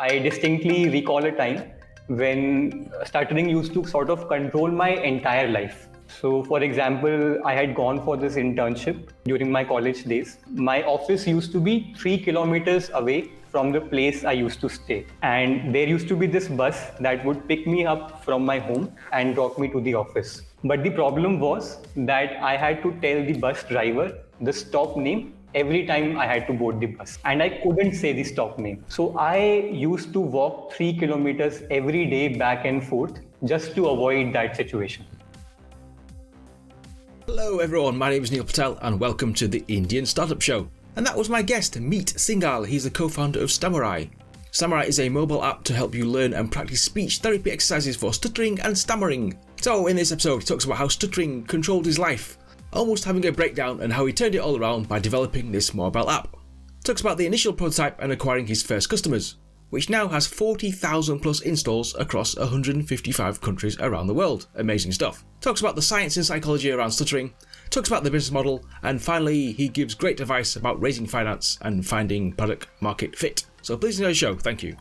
I distinctly recall a time when stuttering used to sort of control my entire life. So, for example, I had gone for this internship during my college days. My office used to be 3 kilometers away from the place I used to stay. And there used to be this bus that would pick me up from my home and drop me to the office. But the problem was that I had to tell the bus driver the stop name every time I had to board the bus. And I couldn't say the stop name. So I used to walk 3 kilometers every day back and forth just to avoid that situation. Hello everyone, my name is Neil Patel and welcome to the Indian Startup Show. And that was my guest, Meet Singhal. He's the co-founder of Stamurai. Stamurai is a mobile app to help you learn and practice speech therapy exercises for stuttering and stammering. So in this episode he talks about how stuttering controlled his life, almost having a breakdown, and how he turned it all around by developing this mobile app. Talks about the initial prototype and acquiring his first customers, which now has 40,000 plus installs across 155 countries around the world. Amazing stuff. Talks about the science and psychology around stuttering, talks about the business model, and finally he gives great advice about raising finance and finding product market fit. So please enjoy the show. Thank you.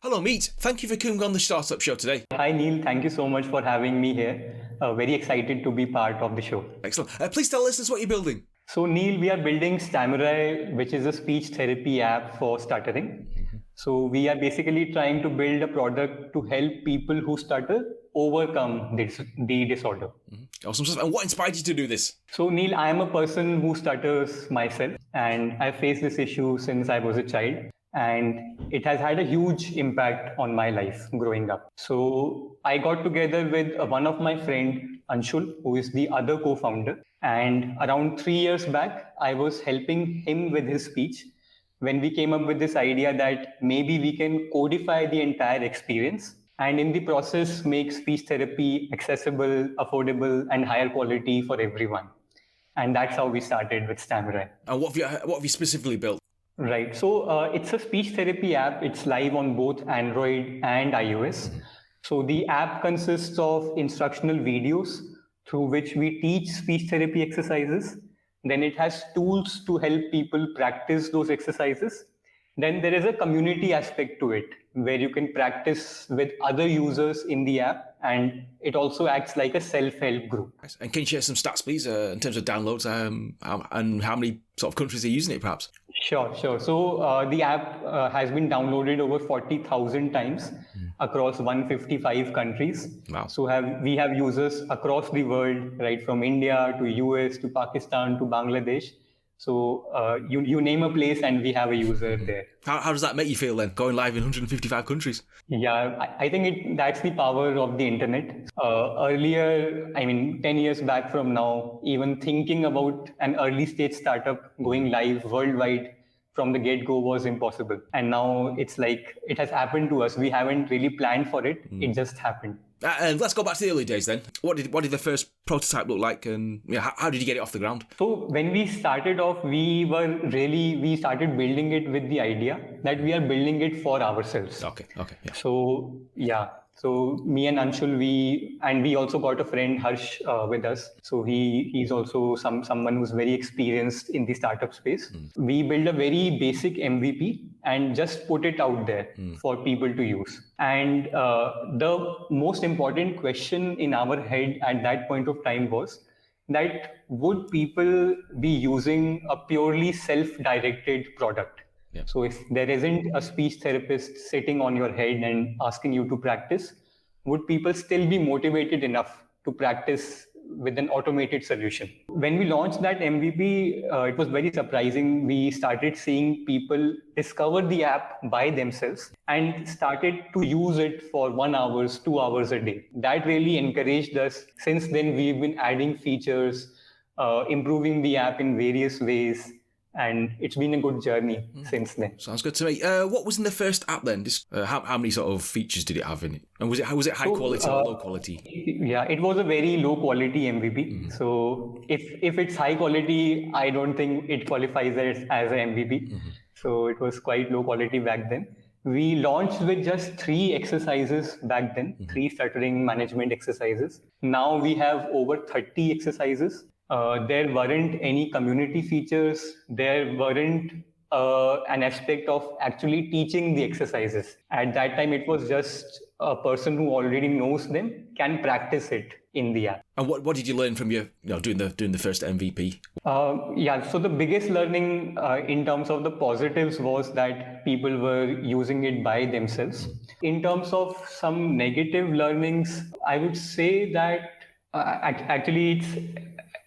Hello Meet, thank you for coming on the Startup Show today. Hi Neil, thank you so much for having me here. Very excited to be part of the show. Excellent. Please tell listeners what you're building. So Neil, we are building Stamurai, which is a speech therapy app for stuttering. So we are basically trying to build a product to help people who stutter overcome the disorder. Awesome stuff. And what inspired you to do this? So Neil, I am a person who stutters myself, and I faced this issue since I was a child, and it has had a huge impact on my life growing up. So I got together with one of my friend, Anshul, who is the other co-founder. And around 3 years back, I was helping him with his speech when we came up with this idea that maybe we can codify the entire experience and in the process make speech therapy accessible, affordable, and higher quality for everyone. And that's how we started with Stamurai. And what have you specifically built? Right. So it's a speech therapy app. It's live on both Android and iOS. So the app consists of instructional videos through which we teach speech therapy exercises. Then it has tools to help people practice those exercises. Then there is a community aspect to it where you can practice with other users in the app, and it also acts like a self-help group. And can you share some stats, please, in terms of downloads and how many sort of countries are using it, perhaps? Sure. So the app has been downloaded over 40,000 times across 155 countries. Wow. So we have users across the world, right, from India to US to Pakistan to Bangladesh. So you name a place and we have a user there. How does that make you feel then, going live in 155 countries? Yeah, I think that's the power of the internet. Earlier, 10 years back from now, even thinking about an early stage startup going live worldwide from the get-go was impossible. And now it's like it has happened to us. We haven't really planned for it. It just happened. And let's go back to the early days then. What did the first prototype look like, and how did you get it off the ground? So when we started off, we started building it with the idea that we are building it for ourselves. Okay, yeah. So me and Anshul, we also got a friend, Harsh, with us. So he's also someone who's very experienced in the startup space. We built a very basic MVP and just put it out there for people to use. And the most important question in our head at that point of time was that would people be using a purely self-directed product? Yeah. So if there isn't a speech therapist sitting on your head and asking you to practice, would people still be motivated enough to practice with an automated solution? When we launched that MVP, it was very surprising. We started seeing people discover the app by themselves and started to use it for 1 hour, 2 hours a day. That really encouraged us. Since then, we've been adding features, improving the app in various ways. And it's been a good journey since then. Sounds good to me. What was in the first app then? How many sort of features did it have in it? And was it high quality or low quality? Yeah, it was a very low quality MVP. So if it's high quality, I don't think it qualifies as an MVP. So it was quite low quality back then. We launched with just 3 exercises back then, 3 stuttering management exercises. Now we have over 30 exercises. There weren't any community features. There weren't an aspect of actually teaching the exercises. At that time, it was just a person who already knows them can practice it in the app. And what did you learn from doing the first MVP? So the biggest learning in terms of the positives was that people were using it by themselves. In terms of some negative learnings, I would say that actually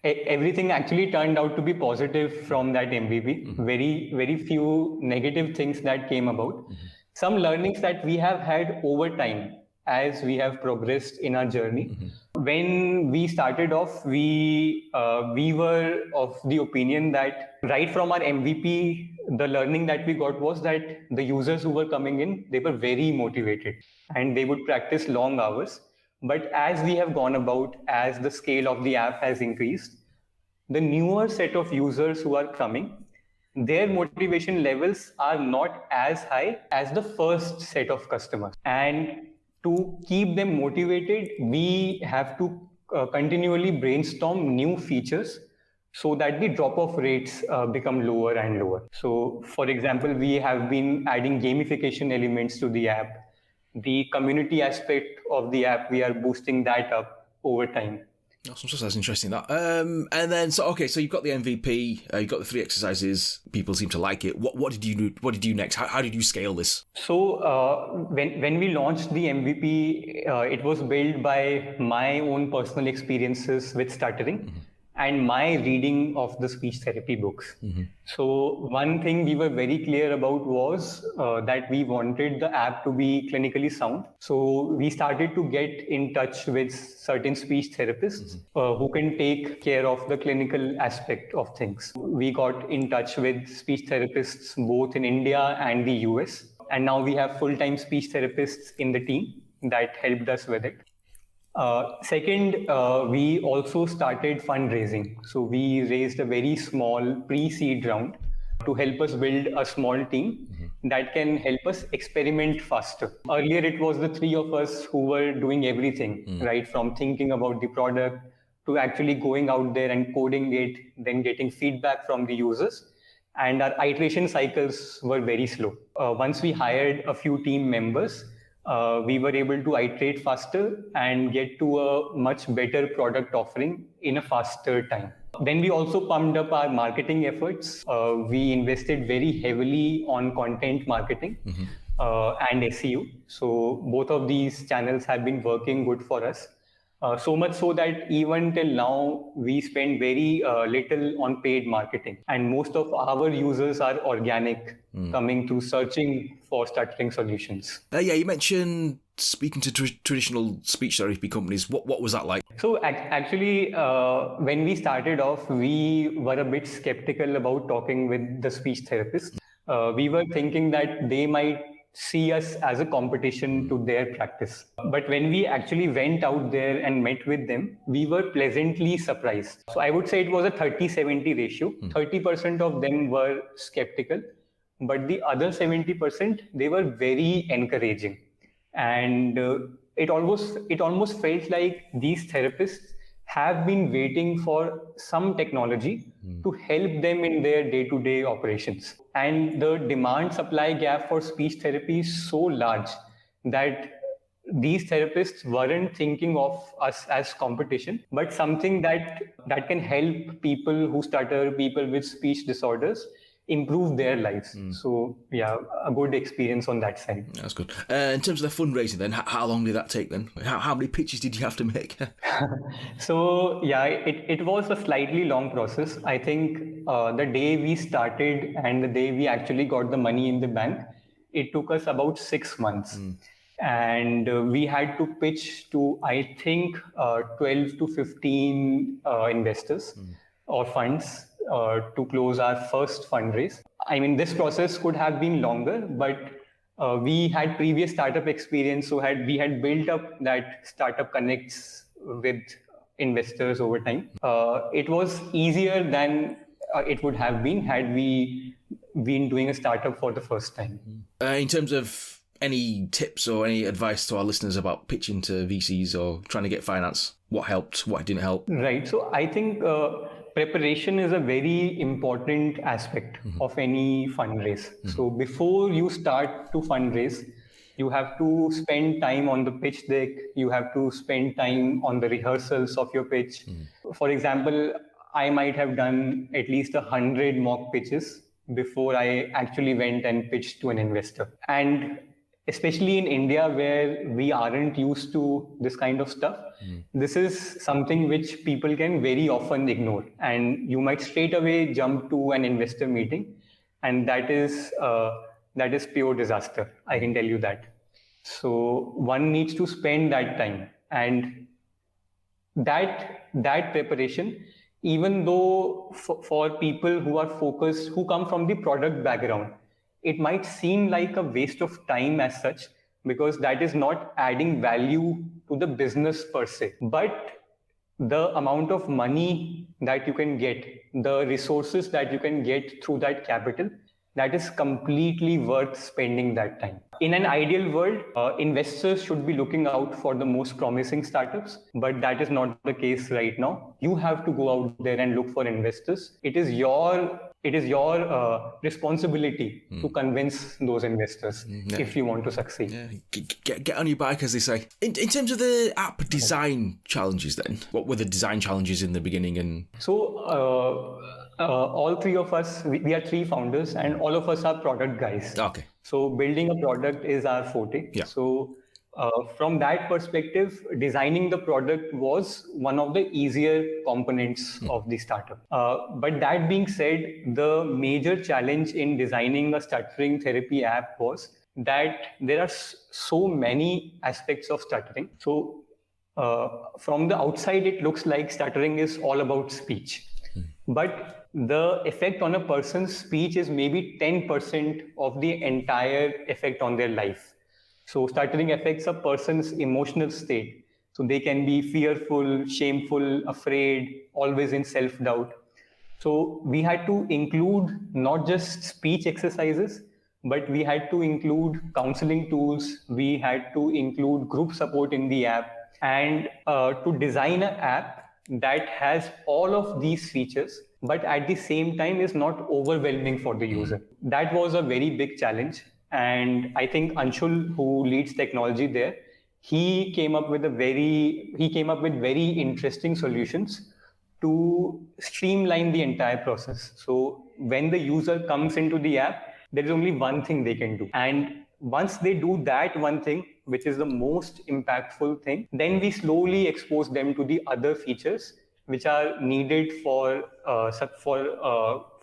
everything actually turned out to be positive from that MVP. Very few negative things that came about. Some learnings that we have had over time as we have progressed in our journey. When we started off, we were of the opinion that right from our MVP, the learning that we got was that the users who were coming in, they were very motivated and they would practice long hours. But as we have gone about, as the scale of the app has increased, the newer set of users who are coming, their motivation levels are not as high as the first set of customers. And to keep them motivated, we have to continually brainstorm new features so that the drop-off rates become lower and lower. So, for example, we have been adding gamification elements to the app. The community aspect of the app, we are boosting that up over time. Awesome. So that's interesting. That and then so you've got the MVP, you've got the 3 exercises. People seem to like it. What did you do? What did you do next? How did you scale this? So when we launched the MVP, it was built by my own personal experiences with stuttering and my reading of the speech therapy books. So one thing we were very clear about was that we wanted the app to be clinically sound. So we started to get in touch with certain speech therapists who can take care of the clinical aspect of things. We got in touch with speech therapists both in India and the US. And now we have full-time speech therapists in the team that helped us with it. Second, we also started fundraising. So we raised a very small pre-seed round to help us build a small team that can help us experiment faster. Earlier, it was the 3 of us who were doing everything, right? From thinking about the product to actually going out there and coding it, then getting feedback from the users. And our iteration cycles were very slow. Once we hired a few team members, we were able to iterate faster and get to a much better product offering in a faster time. Then we also pumped up our marketing efforts. We invested very heavily on content marketing and SEO. So both of these channels have been working good for us. So much so that even till now, we spend very little on paid marketing. And most of our users are organic, coming through searching for stuttering solutions. You mentioned speaking to traditional speech therapy companies. What was that like? So actually, when we started off, we were a bit skeptical about talking with the speech therapists. We were thinking that they might see us as a competition to their practice. But when we actually went out there and met with them, we were pleasantly surprised. So I would say it was a 30-70 ratio. 30% of them were skeptical, but the other 70%, they were very encouraging. And it almost felt like these therapists have been waiting for some technology to help them in their day-to-day operations. And the demand-supply gap for speech therapy is so large that these therapists weren't thinking of us as competition, but something that can help people who stutter, people with speech disorders, improve their lives. So yeah, a good experience on that side. That's good. In terms of the fundraising then, how long did that take then? How many pitches did you have to make? So yeah, it was a slightly long process. I think the day we started and the day we actually got the money in the bank, it took us about 6 months. And we had to pitch to, I think, 12 to 15 investors or funds to close our first fundraise. I mean, this process could have been longer, but we had previous startup experience, so we had built up that startup connects with investors over time. It was easier than it would have been had we been doing a startup for the first time. In terms of any tips or any advice to our listeners about pitching to VCs or trying to get finance, what helped, what didn't help? Right. So I think preparation is a very important aspect of any fundraise. So before you start to fundraise, you have to spend time on the pitch deck. You have to spend time on the rehearsals of your pitch. For example, I might have done at least 100 mock pitches before I actually went and pitched to an investor. And especially in India, where we aren't used to this kind of stuff, this is something which people can very often ignore. And you might straight away jump to an investor meeting, and that is pure disaster. I can tell you that. So one needs to spend that time, and that preparation, even though for people who are focused, who come from the product background, it might seem like a waste of time as such, because that is not adding value to the business per se. But the amount of money that you can get, the resources that you can get through that capital, that is completely worth spending that time. In an ideal world, investors should be looking out for the most promising startups, but that is not the case right now. You have to go out there and look for investors. It is your responsibility to convince those investors if you want to succeed. Yeah. Get on your bike, as they say. In terms of the app design challenges, then, what were the design challenges in the beginning? And so all three of us, we are three founders, and all of us are product guys. Okay. So building a product is our forte. Yeah. So from that perspective, designing the product was one of the easier components of the startup. But that being said, the major challenge in designing a stuttering therapy app was that there are so many aspects of stuttering. So from the outside, it looks like stuttering is all about speech. But the effect on a person's speech is maybe 10% of the entire effect on their life. So stuttering affects a person's emotional state. So they can be fearful, shameful, afraid, always in self-doubt. So we had to include not just speech exercises, but we had to include counseling tools. We had to include group support in the app, and to design an app that has all of these features, but at the same time is not overwhelming for the user. That was a very big challenge. And I think Anshul, who leads technology there, he came up with very interesting solutions to streamline the entire process. So when the user comes into the app, there is only one thing they can do. And once they do that one thing, which is the most impactful thing, then we slowly expose them to the other features which are needed for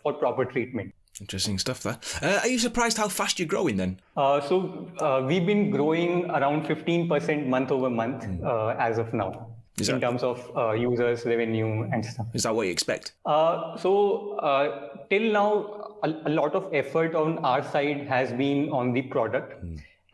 proper treatment. Interesting stuff there. Are you surprised how fast you're growing then? So we've been growing around 15% month over month as of now, in terms of users, revenue, and stuff. Is that what you expect? Till now, a lot of effort on our side has been on the product,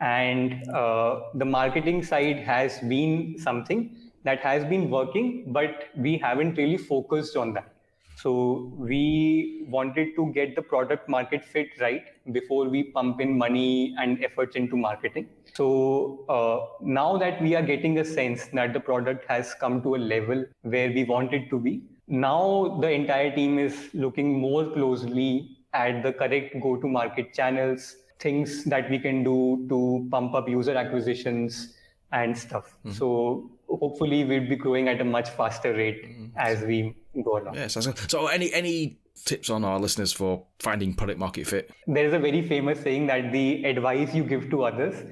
and the marketing side has been something that has been working, but we haven't really focused on that. So we wanted to get the product market fit right before we pump in money and efforts into marketing. So now that we are getting a sense that the product has come to a level where we want it to be, now the entire team is looking more closely at the correct go-to-market channels, things that we can do to pump up user acquisitions and stuff. So hopefully we'll be growing at a much faster rate as we go along. Yeah, so any tips on our listeners for finding product market fit? There is a very famous saying that the advice you give to others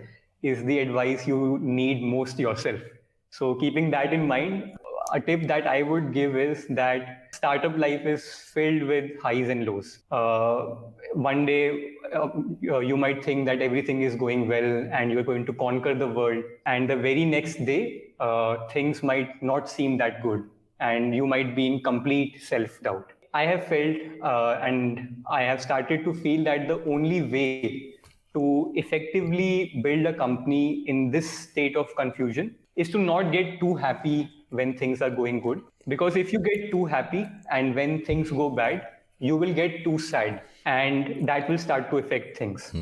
is the advice you need most yourself. So keeping that in mind, a tip that I would give is that startup life is filled with highs and lows. One day you might think that everything is going well and you're going to conquer the world, and the very next day things might not seem that good and you might be in complete self-doubt. I have felt and I have started to feel that the only way to effectively build a company in this state of confusion is to not get too happy when things are going good. Because if you get too happy and when things go bad, you will get too sad, and that will start to affect things.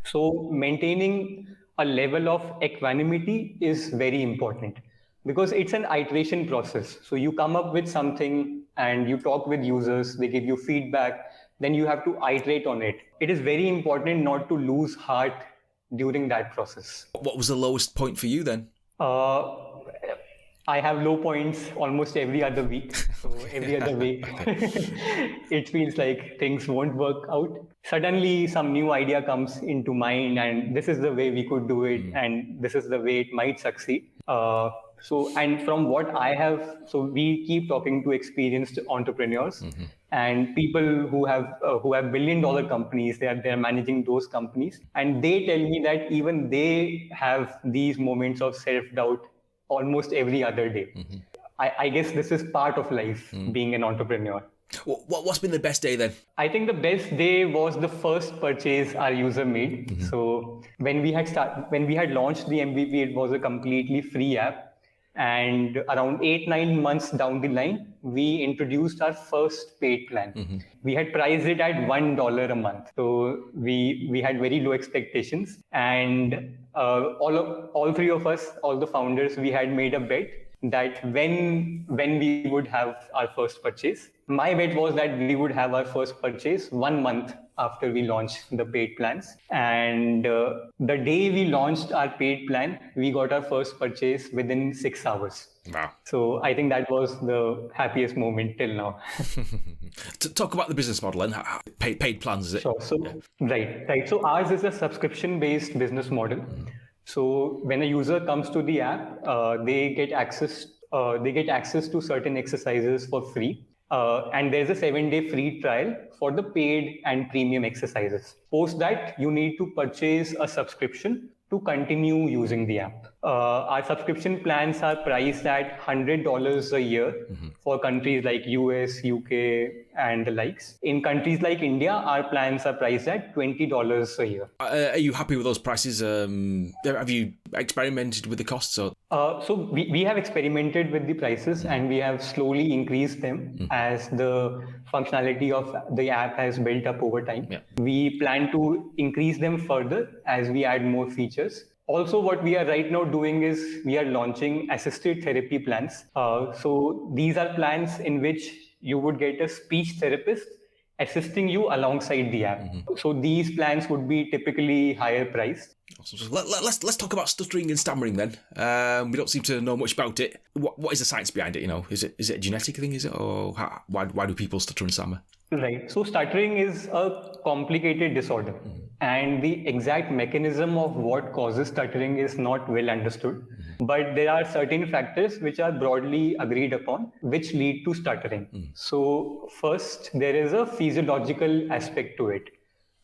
So maintaining a level of equanimity is very important, because it's an iteration process. So you come up with something and you talk with users, they give you feedback, then you have to iterate on it. It is very important not to lose heart during that process. What was the lowest point for you then? Uh, I have low points almost every other week. So every other week, it feels like things won't work out. Suddenly, some new idea comes into mind, and this is the way we could do it, and this is the way it might succeed. And from what I have, so we keep talking to experienced entrepreneurs and people who have billion-dollar companies. They're managing those companies, and they tell me that even they have these moments of self-doubt almost every other day. I guess this is part of life, being an entrepreneur. What's been the best day then? I think the best day was the first purchase our user made. So when we had launched the MVP, it was a completely free app. And around 8-9 months down the line, we introduced our first paid plan. We had priced it at $1 a month. So we had very low expectations. And all three of us, all the founders, we had made a bet that when we would have our first purchase. My bet was that we would have our first purchase 1 month after we launched the paid plans. And the day we launched our paid plan, we got our first purchase within 6 hours. Wow. So I think that was the happiest moment till now. To talk about the business model and paid plans, is it? Sure. So, right. So ours is a subscription-based business model. So when a user comes to the app, they get access to certain exercises for free. And there's a 7-day free trial for the paid and premium exercises. Post that, you need to purchase a subscription to continue using the app. Our subscription plans are priced at $100 a year for countries like US, UK, and the likes. In countries like India, our plans are priced at $20 a year. Are you happy with those prices? Have you experimented with the costs? Or? So we have experimented with the prices and we have slowly increased them as the functionality of the app has built up over time. Yeah. We plan to increase them further as we add more features. Also, what we are right now doing is we are launching assisted therapy plans. So these are plans in which you would get a speech therapist assisting you alongside the app. So these plans would be typically higher priced. Awesome. So let's talk about stuttering and stammering then. We don't seem to know much about it. What is the science behind it? You know, is it a genetic thing? Is it, or why do people stutter and stammer? Right. So stuttering is a complicated disorder, and the exact mechanism of what causes stuttering is not well understood. But there are certain factors which are broadly agreed upon which lead to stuttering. So first, there is a physiological aspect to it.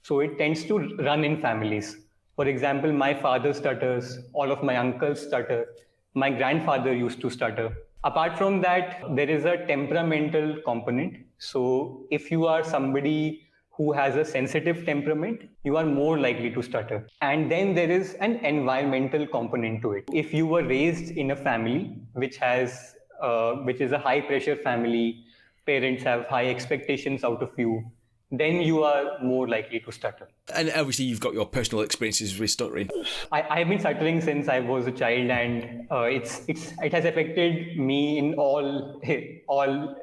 So it tends to run in families. For example, my father stutters, all of my uncles stutter, my grandfather used to stutter. Apart from that, there is a temperamental component. So if you are somebody who has a sensitive temperament, you are more likely to stutter. And then there is an environmental component to it. If you were raised in a family which is a high pressure family, parents have high expectations out of you, then you are more likely to stutter. And obviously you've got your personal experiences with stuttering. I have been stuttering since I was a child, and it has affected me in all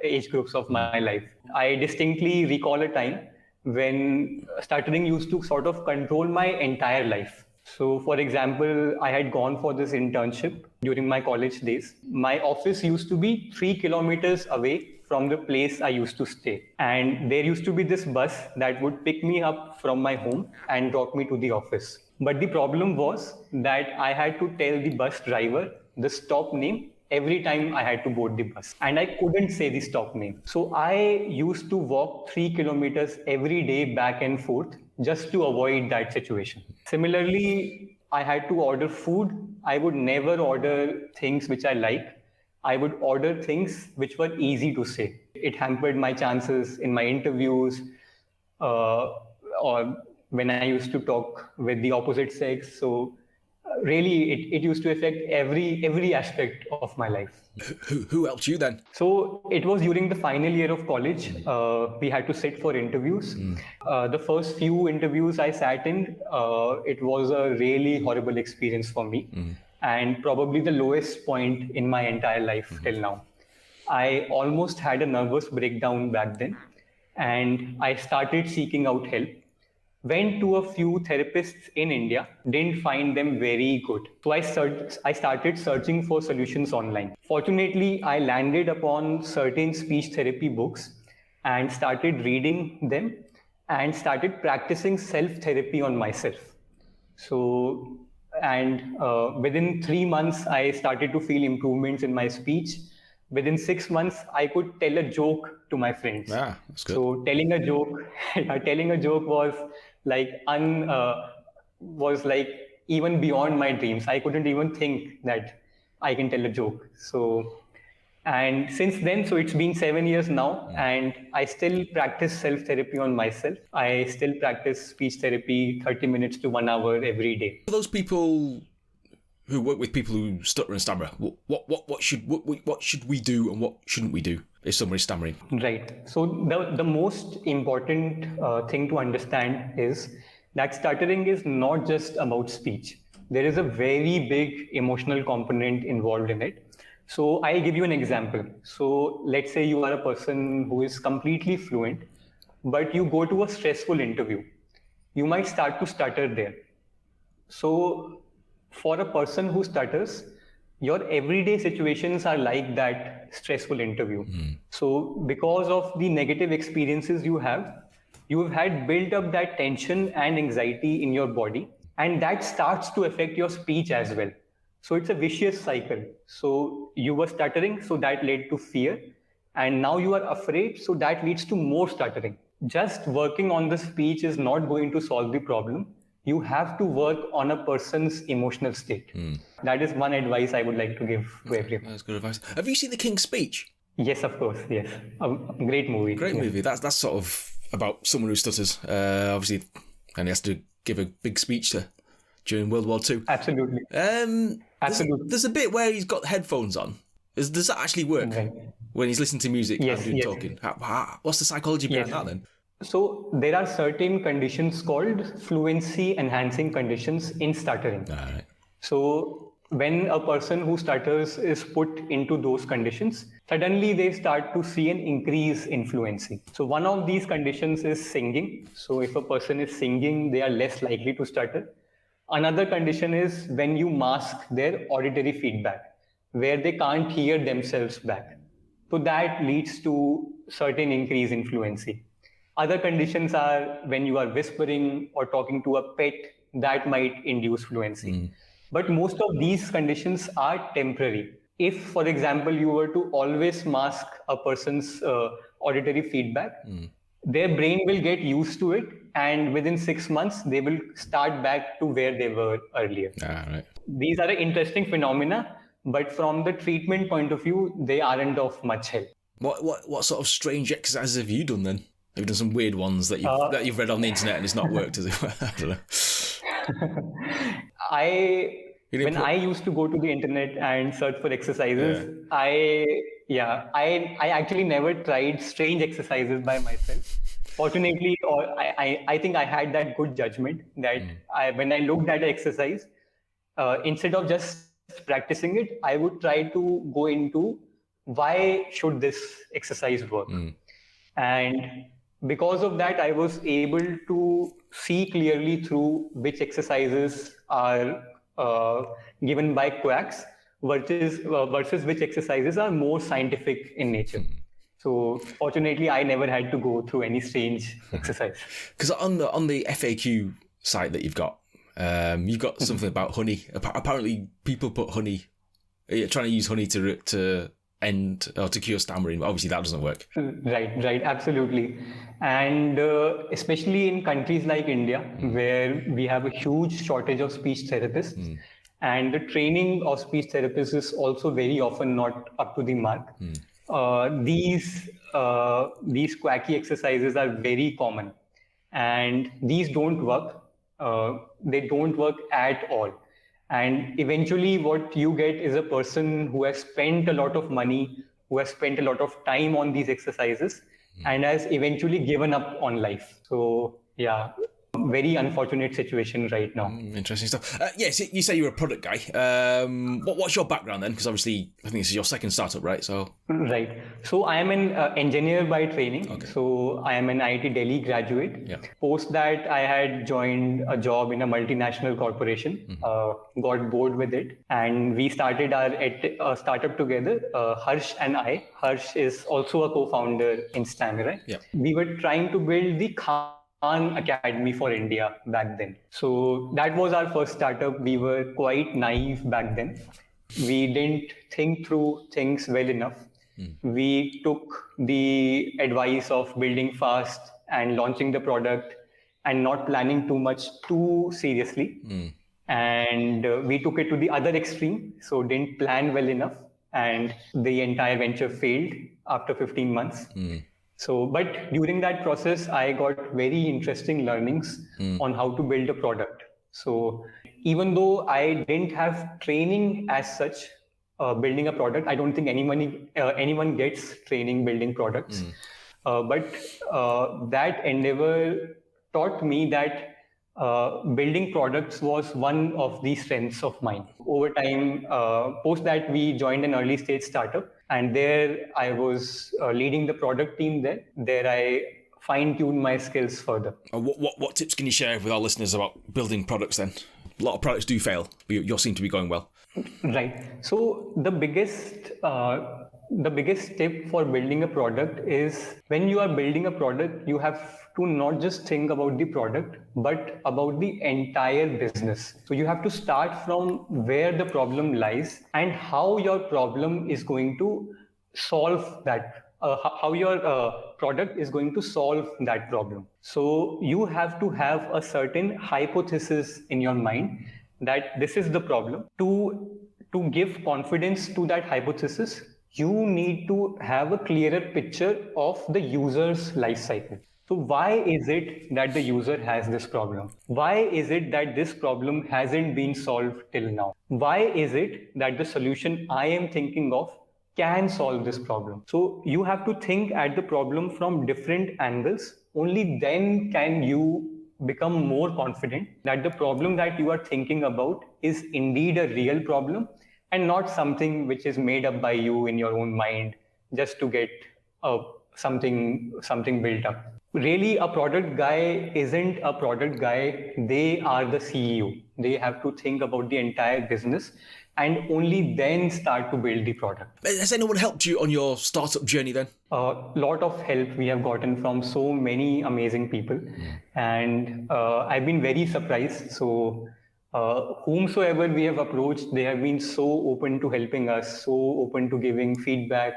age groups of my life. I distinctly recall a time when stuttering used to sort of control my entire life. So, for example, I had gone for this internship during my college days. My office used to be 3 kilometers away from the place I used to stay. And there used to be this bus that would pick me up from my home and drop me to the office. But the problem was that I had to tell the bus driver the stop name every time I had to board the bus. And I couldn't say the stop name. So I used to walk 3 kilometers every day back and forth just to avoid that situation. Similarly, I had to order food. I would never order things which I like. I would order things which were easy to say. It hampered my chances in my interviews or when I used to talk with the opposite sex. So really, it used to affect every aspect of my life. Who helped you then? So it was during the final year of college. We had to sit for interviews. The first few interviews I sat in, it was a really horrible experience for me. And probably the lowest point in my entire life till now. I almost had a nervous breakdown back then, and I started seeking out help. Went to a few therapists in India, didn't find them very good. So I started searching for solutions online. Fortunately, I landed upon certain speech therapy books and started reading them and started practicing self therapy on myself. So, and within 3 months, I started to feel improvements in my speech. Within 6 months, I could tell a joke to my friends. Ah, that's good. So telling a joke, telling a joke was like was like even beyond my dreams. I couldn't even think that I can tell a joke. So, and since then, so it's been 7 years now, and I still practice self therapy on myself. I still practice speech therapy 30 minutes to 1 hour every day. For those people who work with people who stutter and stammer, what should we do and what shouldn't we do if someone is stammering? Right. So the most important thing to understand is that stuttering is not just about speech. There is a very big emotional component involved in it. So I'll give you an example. So let's say you are a person who is completely fluent, but you go to a stressful interview. You might start to stutter there. So, for a person who stutters, your everyday situations are like that stressful interview. So, because of the negative experiences you have had built up that tension and anxiety in your body, and that starts to affect your speech as well. So, it's a vicious cycle. So, you were stuttering, so that led to fear, and now you are afraid, so that leads to more stuttering. Just working on the speech is not going to solve the problem. You have to work on a person's emotional state. That is one advice I would like to give to everyone. That's good advice. Have you seen The King's Speech? Yes, of course. Yes, a great movie. Great Yeah. movie. That's sort of about someone who stutters. Obviously, and he has to give a big speech during World War II. Absolutely. Absolutely. There's a bit where he's got headphones on. Does that actually work Right. when he's listening to music Yes, and doing yes. talking? What's the psychology behind Yes. that then? So there are certain conditions called fluency enhancing conditions in stuttering. All right. So when a person who stutters is put into those conditions, suddenly they start to see an increase in fluency. So one of these conditions is singing. So if a person is singing, they are less likely to stutter. Another condition is when you mask their auditory feedback, where they can't hear themselves back. So that leads to certain increase in fluency. Other conditions are when you are whispering or talking to a pet, that might induce fluency. But most of these conditions are temporary. If, for example, you were to always mask a person's auditory feedback, their brain will get used to it, and within 6 months, they will start back to where they were earlier. All right. These are interesting phenomena, but from the treatment point of view, they aren't of much help. What sort of strange exercises have you done then? Have you done some weird ones that you've read on the internet and it's not worked? Has it? I don't know. When I used to go to the internet and search for exercises, I actually never tried strange exercises by myself. Fortunately, or I think I had that good judgment that when I looked at an exercise, instead of just practicing it, I would try to go into why should this exercise work, and because of that, I was able to see clearly through which exercises are given by quacks versus which exercises are more scientific in nature. So fortunately, I never had to go through any strange exercise. Because on the FAQ site that you've got something about honey. Apparently, people put honey, trying to use honey to end or to cure stammering. But obviously, that doesn't work. Right, absolutely. And especially in countries like India, where we have a huge shortage of speech therapists, and the training of speech therapists is also very often not up to the mark. These quacky exercises are very common, and these don't work. They don't work at all. And eventually, what you get is a person who has spent a lot of money, who has spent a lot of time on these exercises, and has eventually given up on life. So, yeah, very unfortunate situation right now. Interesting stuff. Yes, you say you're a product guy. What's your background then? Because obviously, I think this is your second startup, right? So Right. So I am an engineer by training. Okay. So I am an IIT Delhi graduate. Yeah. Post that, I had joined a job in a multinational corporation. Got bored with it, and we started our startup together. Harsh and I. Harsh is also a co-founder in Stamurai. Yeah. We were trying to build the Khan Academy for India back then. So that was our first startup. We were quite naive back then. We didn't think through things well enough. We took the advice of building fast and launching the product and not planning too much too seriously. And we took it to the other extreme, so didn't plan well enough, and the entire venture failed after 15 months. So, but during that process, I got very interesting learnings on how to build a product. So, even though I didn't have training as such, building a product, I don't think anyone gets training building products. But that endeavor taught me that building products was one of the strengths of mine. Over time, post that, we joined an early stage startup, and there I was leading the product team. There I fine-tuned my skills further. What tips can you share with our listeners about building products then? A lot of products do fail, but you seem to be going well. Right. So the biggest tip for building a product is, when you are building a product, you have to not just think about the product, but about the entire business. So you have to start from where the problem lies and how your problem is going to solve that. How your product is going to solve that problem. So you have to have a certain hypothesis in your mind that this is the problem. To give confidence to that hypothesis, you need to have a clearer picture of the user's life cycle. So why is it that the user has this problem? Why is it that this problem hasn't been solved till now? Why is it that the solution I am thinking of can solve this problem? So you have to think at the problem from different angles. Only then can you become more confident that the problem that you are thinking about is indeed a real problem and not something which is made up by you in your own mind just to get something built up. Really, a product guy isn't a product guy. They are the CEO. They have to think about the entire business and only then start to build the product. Has anyone helped you on your startup journey then? A lot of help we have gotten from so many amazing people, and I've been very surprised. So whomsoever we have approached, they have been so open to helping us, so open to giving feedback,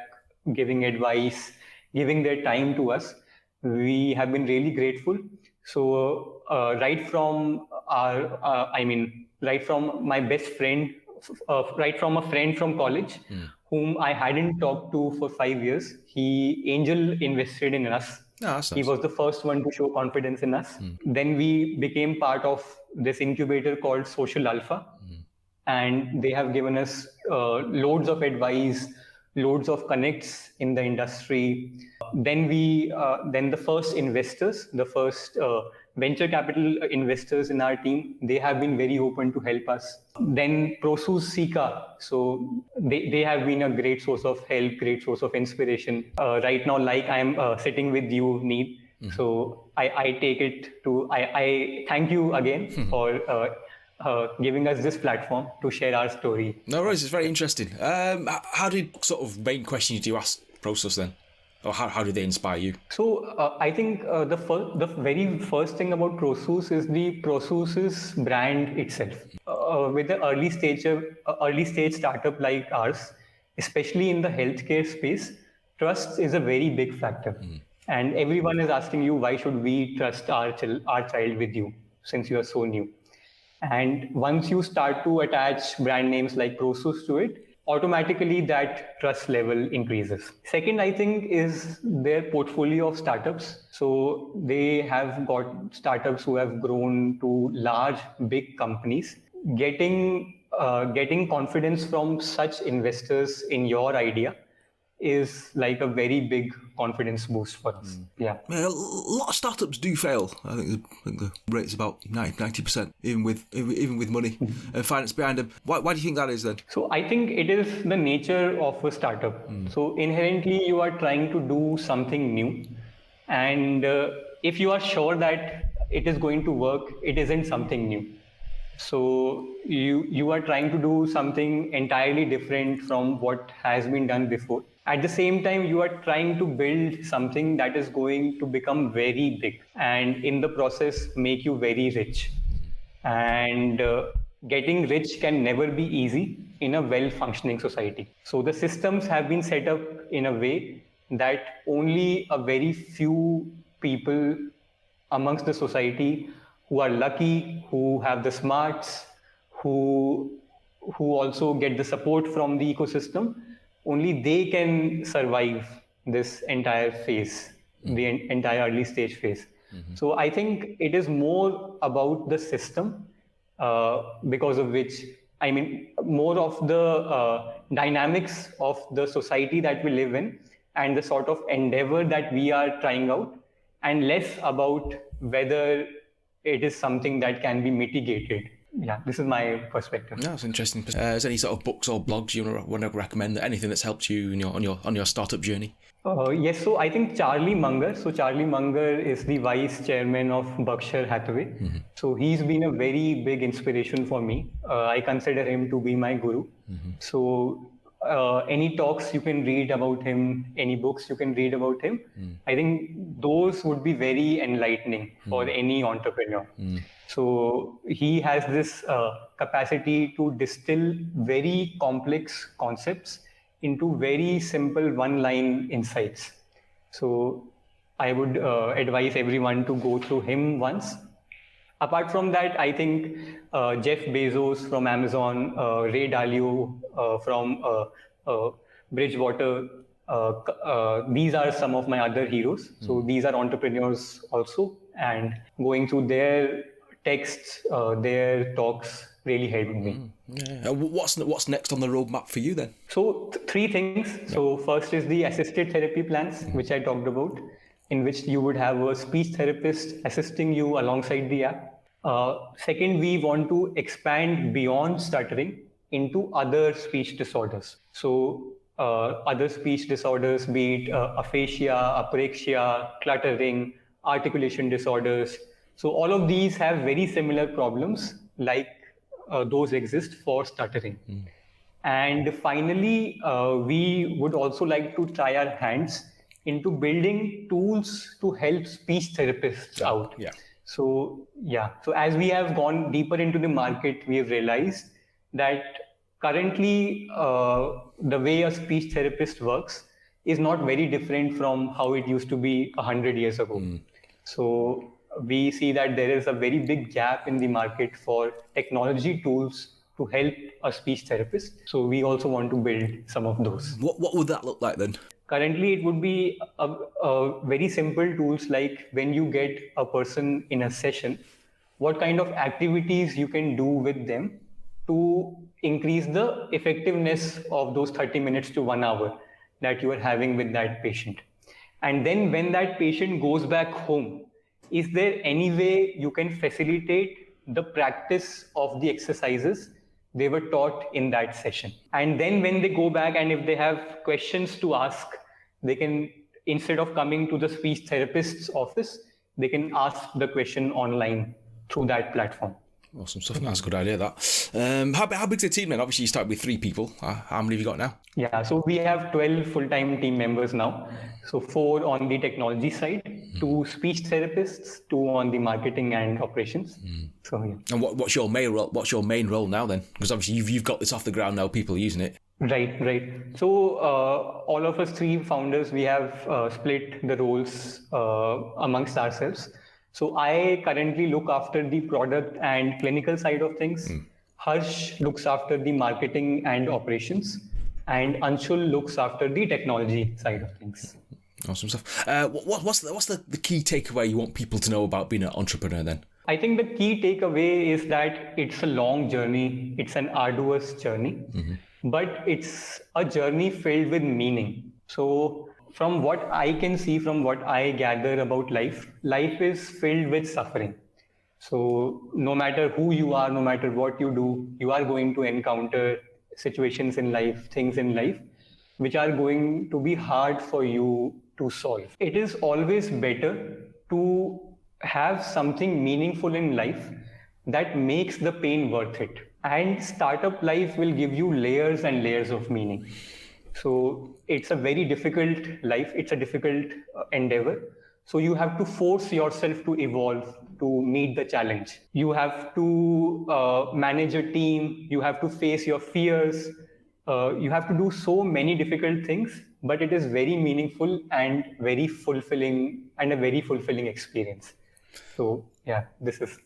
giving advice, giving their time to us. We have been really grateful. So right from my best friend, right from a friend from college, whom I hadn't talked to for 5 years, he angel invested in us. That's He nice. was the first one to show confidence in us. Then we became part of this incubator called Social Alpha, and they have given us loads of advice, loads of connects in the industry. Then the first investors, the first venture capital investors in our team, they have been very open to help us. Then Prosus Sika, so they have been a great source of help, great source of inspiration. Right now, like I'm sitting with you, Neet. So I take it to, I thank you again for giving us this platform to share our story. No worries, it's very interesting. How did sort of main questions do you ask Process then? Or how did they inspire you? So I think the very first thing about Prosus is the Prosus's brand itself. With an early stage startup like ours, especially in the healthcare space, trust is a very big factor. And everyone is asking you, why should we trust our child with you since you are so new? And once you start to attach brand names like Prosus to it, automatically that trust level increases. Second, I think, is their portfolio of startups. So they have got startups who have grown to large, big companies. Getting confidence from such investors in your idea is like a very big confidence boost for us. Yeah. A lot of startups do fail. I think the rate's about 90%, even with money and finance behind them. Why do you think that is then? So I think it is the nature of a startup. So inherently you are trying to do something new, and if you are sure that it is going to work, it isn't something new. So you are trying to do something entirely different from what has been done before. At the same time, you are trying to build something that is going to become very big, and in the process make you very rich. And getting rich can never be easy in a well functioning society. So the systems have been set up in a way that only a very few people amongst the society who are lucky, who have the smarts, who also get the support from the ecosystem, only they can survive this entire phase, the entire early stage phase. So I think it is more about the system, because of which, I mean, more of the dynamics of the society that we live in and the sort of endeavor that we are trying out, and less about whether it is something that can be mitigated. Yeah, this is my perspective. No, that's interesting. Is there any sort of books or blogs you want to recommend? Anything that's helped you on your startup journey? Yes, so I think Charlie Munger. So Charlie Munger is the vice chairman of Berkshire Hathaway. So he's been a very big inspiration for me. I consider him to be my guru. So any talks you can read about him, any books you can read about him, I think those would be very enlightening for any entrepreneur. So he has this capacity to distill very complex concepts into very simple one-line insights. So I would advise everyone to go through him once. Apart from that, I think Jeff Bezos from Amazon, Ray Dalio from Bridgewater, these are some of my other heroes. So these are entrepreneurs also, and going through their texts, their talks really helped me. Yeah. What's next on the roadmap for you then? So three things. Yeah. So first is the assisted therapy plans, which I talked about, in which you would have a speech therapist assisting you alongside the app. Second, we want to expand beyond stuttering into other speech disorders. So other speech disorders, be it aphasia, apraxia, cluttering, articulation disorders. So all of these have very similar problems like those exist for stuttering. And finally, we would also like to try our hands into building tools to help speech therapists out. Yeah. So as we have gone deeper into the market, we have realized that currently the way a speech therapist works is not very different from how it used to be 100 years ago. So we see that there is a very big gap in the market for technology tools to help a speech therapist. So we also want to build some of those. What would that look like then? Currently, it would be a very simple tools like when you get a person in a session, what kind of activities you can do with them to increase the effectiveness of those 30 minutes to 1 hour that you are having with that patient. And then when that patient goes back home, is there any way you can facilitate the practice of the exercises they were taught in that session? And then when they go back and if they have questions to ask, they can, instead of coming to the speech therapist's office, they can ask the question online through that platform. Awesome stuff. That's a good idea, that. How big's the team then? Obviously, you started with 3 people. How many have you got now? Yeah, so we have 12 full-time team members now. So 4 on the technology side, 2 speech therapists, 2 on the marketing and operations. So yeah. And what's your main role? What's your main role now then? Because obviously you've got this off the ground now. People are using it. Right. So all of us 3 founders, we have split the roles amongst ourselves. So I currently look after the product and clinical side of things. Harsh looks after the marketing and operations, and Anshul looks after the technology side of things. Awesome stuff. What's the key takeaway you want people to know about being an entrepreneur then? I think the key takeaway is that it's a long journey. It's an arduous journey, but it's a journey filled with meaning. So, from what I can see, from what I gather about life, life is filled with suffering. So, no matter who you are, no matter what you do, you are going to encounter situations in life, things in life, which are going to be hard for you to solve. It is always better to have something meaningful in life that makes the pain worth it. And startup life will give you layers and layers of meaning. So it's a very difficult life, it's a difficult endeavor. So you have to force yourself to evolve to meet the challenge. You have to manage a team, you have to face your fears, you have to do so many difficult things, but it is very meaningful and very fulfilling and a very fulfilling experience. So yeah, this is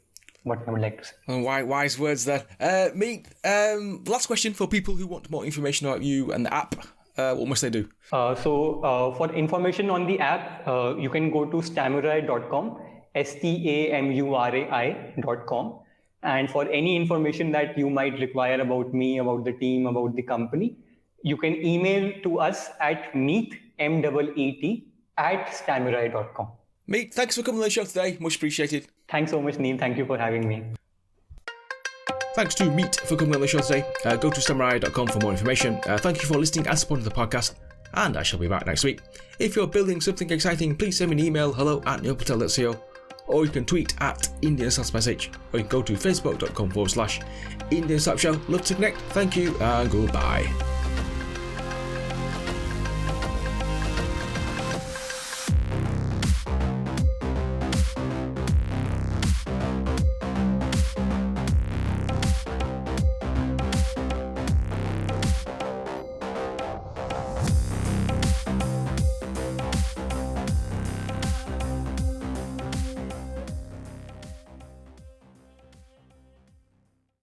what I would like to say. And wise words there. Meet, last question for people who want more information about you and the app. What must they do? For information on the app, you can go to stamurai.com, stamurai.com. And for any information that you might require about me, about the team, about the company, you can email to us at meet@stamurai.com. Meet, thanks for coming on the show today. Much appreciated. Thanks so much, Neil. Thank you for having me. Thanks to Meet for coming on the show today. Go to stamurai.com for more information. Thank you for listening and supporting the podcast, and I shall be back next week. If you're building something exciting, please send me an email, hello@neilpatel.co, or you can tweet at Indian Startup Message, or you can go to facebook.com/Indian Startup Show. Love to connect. Thank you, and goodbye.